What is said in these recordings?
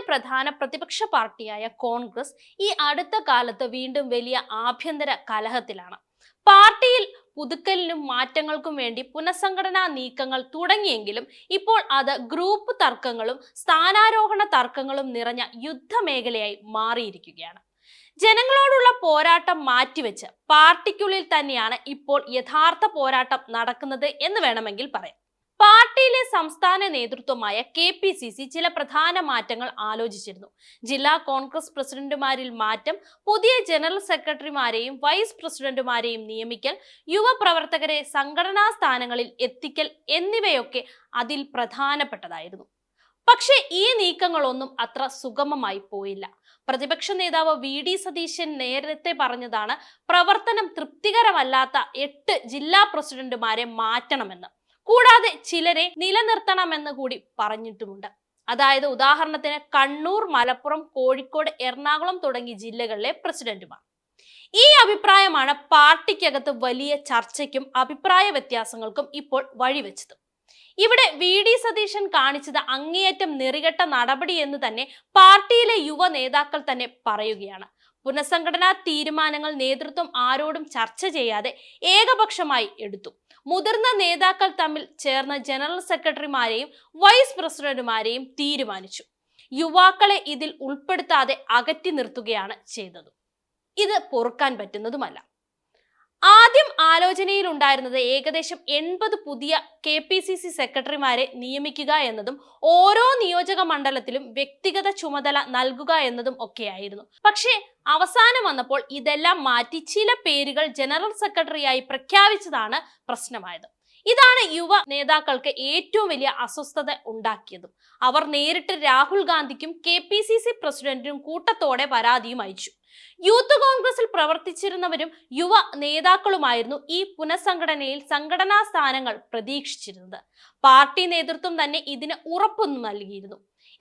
പ്രധാന പ്രതിപക്ഷ പാർട്ടിയായ കോൺഗ്രസ് ഈ അടുത്ത കാലത്ത് വീണ്ടും വലിയ ആഭ്യന്തര കലഹത്തിലാണ്. പാർട്ടിയിൽ പുതുക്കലിനും മാറ്റങ്ങൾക്കും വേണ്ടി പുനഃസംഘടനാ നീക്കങ്ങൾ തുടങ്ങിയെങ്കിലും ഇപ്പോൾ അത് ഗ്രൂപ്പ് തർക്കങ്ങളും സ്ഥാനാരോഹണ തർക്കങ്ങളും നിറഞ്ഞ യുദ്ധമേഖലയായി മാറിയിരിക്കുകയാണ്. ജനങ്ങളോടുള്ള പോരാട്ടം മാറ്റിവെച്ച് പാർട്ടിക്കുള്ളിൽ തന്നെയാണ് ഇപ്പോൾ യഥാർത്ഥ പോരാട്ടം നടക്കുന്നത് എന്ന് വേണമെങ്കിൽ പറയാം. പാർട്ടിയിലെ സംസ്ഥാന നേതൃത്വമായ KPCC ചില പ്രധാന മാറ്റങ്ങൾ ആലോചിച്ചിരുന്നു. ജില്ലാ കോൺഗ്രസ് പ്രസിഡന്റുമാരിൽ മാറ്റം, പുതിയ ജനറൽ സെക്രട്ടറിമാരെയും വൈസ് പ്രസിഡന്റുമാരെയും നിയമിക്കൽ, യുവപ്രവർത്തകരെ സംഘടനാ സ്ഥാനങ്ങളിൽ എത്തിക്കൽ എന്നിവയൊക്കെ അതിൽ പ്രധാനപ്പെട്ടതായിരുന്നു. പക്ഷേ ഈ നീക്കങ്ങളൊന്നും അത്ര സുഗമമായി പോയില്ല. പ്രതിപക്ഷ നേതാവ് VD സതീശൻ നേരത്തെ പറഞ്ഞതാണ് പ്രവർത്തനം തൃപ്തികരമല്ലാത്ത 8 ജില്ലാ പ്രസിഡന്റുമാരെ മാറ്റണമെന്ന്. കൂടാതെ ചിലരെ നിലനിർത്തണമെന്ന് കൂടി പറഞ്ഞിട്ടുമുണ്ട്. അതായത് ഉദാഹരണത്തിന് കണ്ണൂർ, മലപ്പുറം, കോഴിക്കോട്, എറണാകുളം തുടങ്ങിയ ജില്ലകളിലെ പ്രസിഡന്റുമാർ. ഈ അഭിപ്രായമാണ് പാർട്ടിക്കകത്ത് വലിയ ചർച്ചയ്ക്കും അഭിപ്രായ വ്യത്യാസങ്ങൾക്കും ഇപ്പോൾ വഴിവെച്ചത്. ഇവിടെ VD സതീശൻ കാണിച്ചത് അങ്ങേയറ്റം നെറികെട്ട നടപടി എന്ന് തന്നെ പാർട്ടിയിലെ യുവ നേതാക്കൾ തന്നെ പറയുകയാണ്. പുനഃസംഘടനാ തീരുമാനങ്ങൾ നേതൃത്വം ആരോടും ചർച്ച ചെയ്യാതെ ഏകപക്ഷമായി എടുത്തു. മുതിർന്ന നേതാക്കൾ തമ്മിൽ ചേർന്ന് ജനറൽ സെക്രട്ടറിമാരെയും വൈസ് പ്രസിഡന്റുമാരെയും തീരുമാനിച്ചു. യുവാക്കളെ ഇതിൽ ഉൾപ്പെടുത്താതെ അകറ്റി നിർത്തുകയാണ് ചെയ്തത്. ഇത് പൊറുക്കാൻ പറ്റുന്നതുമല്ല. ആദ്യം ആലോചനയിലുണ്ടായിരുന്നത് ഏകദേശം 80 പുതിയ KPCC സെക്രട്ടറിമാരെ നിയമിക്കുക എന്നതും ഓരോ നിയോജക മണ്ഡലത്തിലും വ്യക്തിഗത ചുമതല നൽകുക എന്നതും ഒക്കെയായിരുന്നു. പക്ഷേ അവസാനം വന്നപ്പോൾ ഇതെല്ലാം മാറ്റി ചില പേരുകൾ ജനറൽ സെക്രട്ടറിയായി പ്രഖ്യാപിച്ചതാണ് പ്രശ്നമായത്. ഇതാണ് യുവ നേതാക്കൾക്ക് ഏറ്റവും വലിയ അസ്വസ്ഥത ഉണ്ടാക്കിയതും. അവർ നേരിട്ട് രാഹുൽ ഗാന്ധിക്കും KPCC പ്രസിഡന്റിനും കൂട്ടത്തോടെ പരാതിയും അയച്ചു. യൂത്ത് കോൺഗ്രസിൽ പ്രവർത്തിച്ചിരുന്നവരും യുവ നേതാക്കളുമായിരുന്നു ഈ പുനഃസംഘടനയിൽ സംഘടനാ സ്ഥാനങ്ങൾ പ്രതീക്ഷിച്ചിരുന്നത്. പാർട്ടി നേതൃത്വം തന്നെ ഇതിന് ഉറപ്പൊന്നും നൽകിയിരുന്നു.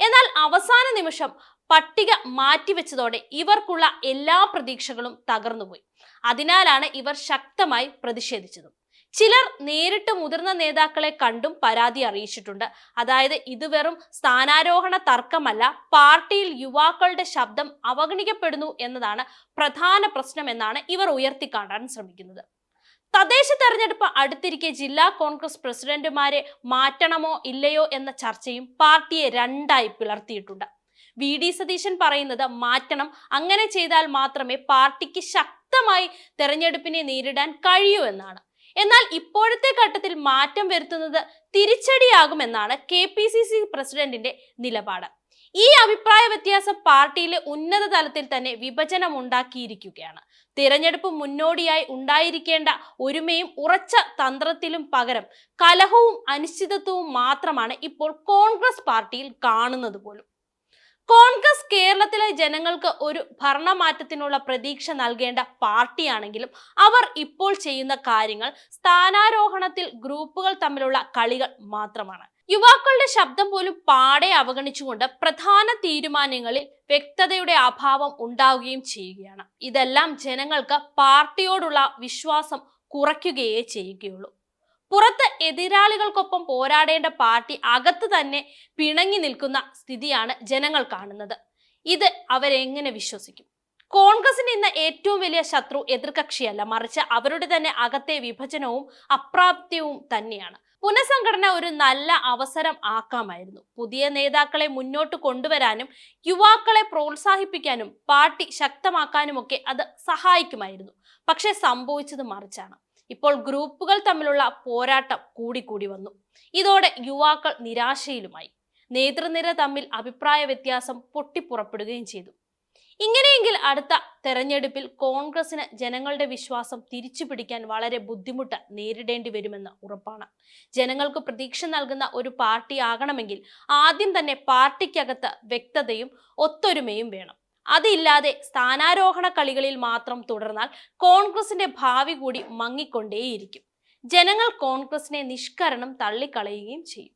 എന്നാൽ അവസാന നിമിഷം പട്ടിക മാറ്റിവെച്ചതോടെ ഇവർക്കുള്ള എല്ലാ പ്രതീക്ഷകളും തകർന്നുപോയി. അതിനാലാണ് ഇവർ ശക്തമായി പ്രതിഷേധിച്ചതും. ചിലർ നേരിട്ട് മുതിർന്ന നേതാക്കളെ കണ്ടും പരാതി അറിയിച്ചിട്ടുണ്ട്. അതായത് ഇത് വെറും സ്ഥാനാരോഹണ തർക്കമല്ല, പാർട്ടിയിൽ യുവാക്കളുടെ ശബ്ദം അവഗണിക്കപ്പെടുന്നു എന്നതാണ് പ്രധാന പ്രശ്നം എന്നാണ് ഇവർ ഉയർത്തിക്കാട്ടാൻ ശ്രമിക്കുന്നത്. തദ്ദേശ തെരഞ്ഞെടുപ്പ് അടുത്തിരിക്കെ ജില്ലാ കോൺഗ്രസ് പ്രസിഡന്റുമാരെ മാറ്റണമോ ഇല്ലയോ എന്ന ചർച്ചയും പാർട്ടിയെ രണ്ടായി പിളർത്തിയിട്ടുണ്ട്. VD സതീശൻ പറയുന്നത് മാറ്റണം, അങ്ങനെ ചെയ്താൽ മാത്രമേ പാർട്ടിക്ക് ശക്തമായി തെരഞ്ഞെടുപ്പിനെ നേരിടാൻ കഴിയൂ എന്നാണ്. എന്നാൽ ഇപ്പോഴത്തെ ഘട്ടത്തിൽ മാറ്റം വരുത്തുന്നത് തിരിച്ചടിയാകുമെന്നാണ് KPCC പ്രസിഡന്റിന്റെ നിലപാട്. ഈ അഭിപ്രായ വ്യത്യാസം പാർട്ടിയിലെ ഉന്നത തലത്തിൽ തന്നെ വിഭജനം ഉണ്ടാക്കിയിരിക്കുകയാണ്. തിരഞ്ഞെടുപ്പ് മുന്നോടിയായി ഉണ്ടായിരിക്കേണ്ട ഒരുമയും ഉറച്ച തന്ത്രത്തിലും പകരം കലഹവും അനിശ്ചിതത്വവും മാത്രമാണ് ഇപ്പോൾ കോൺഗ്രസ് പാർട്ടിയിൽ കാണുന്നത് പോലും. കോൺഗ്രസ് കേരളത്തിലെ ജനങ്ങൾക്ക് ഒരു ഭരണമാറ്റത്തിനുള്ള പ്രതീക്ഷ നൽകേണ്ട പാർട്ടിയാണെങ്കിലും അവർ ഇപ്പോൾ ചെയ്യുന്ന കാര്യങ്ങൾ സ്ഥാനാരോഹണത്തിൽ ഗ്രൂപ്പുകൾ തമ്മിലുള്ള കളികൾ മാത്രമാണ്. യുവാക്കളുടെ ശബ്ദം പോലും പാടെ അവഗണിച്ചുകൊണ്ട് പ്രധാന തീരുമാനങ്ങളിൽ വ്യക്തതയുടെ അഭാവം ഉണ്ടാവുകയും ചെയ്യുകയാണ്. ഇതെല്ലാം ജനങ്ങൾക്ക് പാർട്ടിയോടുള്ള വിശ്വാസം കുറയ്ക്കുകയേ ചെയ്യുകയുള്ളൂ. പുറത്ത് എതിരാളികൾക്കൊപ്പം പോരാടേണ്ട പാർട്ടി അകത്ത് തന്നെ പിണങ്ങി നിൽക്കുന്ന സ്ഥിതിയാണ് ജനങ്ങൾ കാണുന്നത്. ഇത് അവരെങ്ങനെ വിശ്വസിക്കും? കോൺഗ്രസിന് ഇന്ന് ഏറ്റവും വലിയ ശത്രു എതിർകക്ഷിയല്ല, മറിച്ച് അവരുടെ തന്നെ അകത്തെ വിഭജനവും അപ്രാപ്യവും തന്നെയാണ്. പുനഃസംഘടന ഒരു നല്ല അവസരം ആക്കാമായിരുന്നു. പുതിയ നേതാക്കളെ മുന്നോട്ട് കൊണ്ടുവരാനും യുവാക്കളെ പ്രോത്സാഹിപ്പിക്കാനും പാർട്ടി ശക്തമാക്കാനുമൊക്കെ അത് സഹായിക്കുമായിരുന്നു. പക്ഷെ സംഭവിച്ചത് മറിച്ചാണ്. ഇപ്പോൾ ഗ്രൂപ്പുകൾ തമ്മിലുള്ള പോരാട്ടം കൂടിക്കൂടി വന്നു. ഇതോടെ യുവാക്കൾ നിരാശയിലുമായി. നേതൃനിര തമ്മിൽ അഭിപ്രായ വ്യത്യാസം പൊട്ടിപ്പുറപ്പെടുകയും ചെയ്തു. ഇങ്ങനെയെങ്കിൽ അടുത്ത തെരഞ്ഞെടുപ്പിൽ കോൺഗ്രസിന് ജനങ്ങളുടെ വിശ്വാസം തിരിച്ചു പിടിക്കാൻ വളരെ ബുദ്ധിമുട്ട് നേരിടേണ്ടി വരുമെന്ന് ഉറപ്പാണ്. ജനങ്ങൾക്ക് പ്രതീക്ഷ നൽകുന്ന ഒരു പാർട്ടി ആകണമെങ്കിൽ ആദ്യം തന്നെ പാർട്ടിക്കകത്ത് വ്യക്തതയും ഒത്തൊരുമയും വേണം. അതില്ലാതെ സ്ഥാനാരോഹണ കളികളിൽ മാത്രം തുടർന്നാൽ കോൺഗ്രസിന്റെ ഭാവി കൂടി മങ്ങിക്കൊണ്ടേയിരിക്കും. ജനങ്ങൾ കോൺഗ്രസിനെ നിഷ്കരണം തള്ളിക്കളയുകയും ചെയ്യും.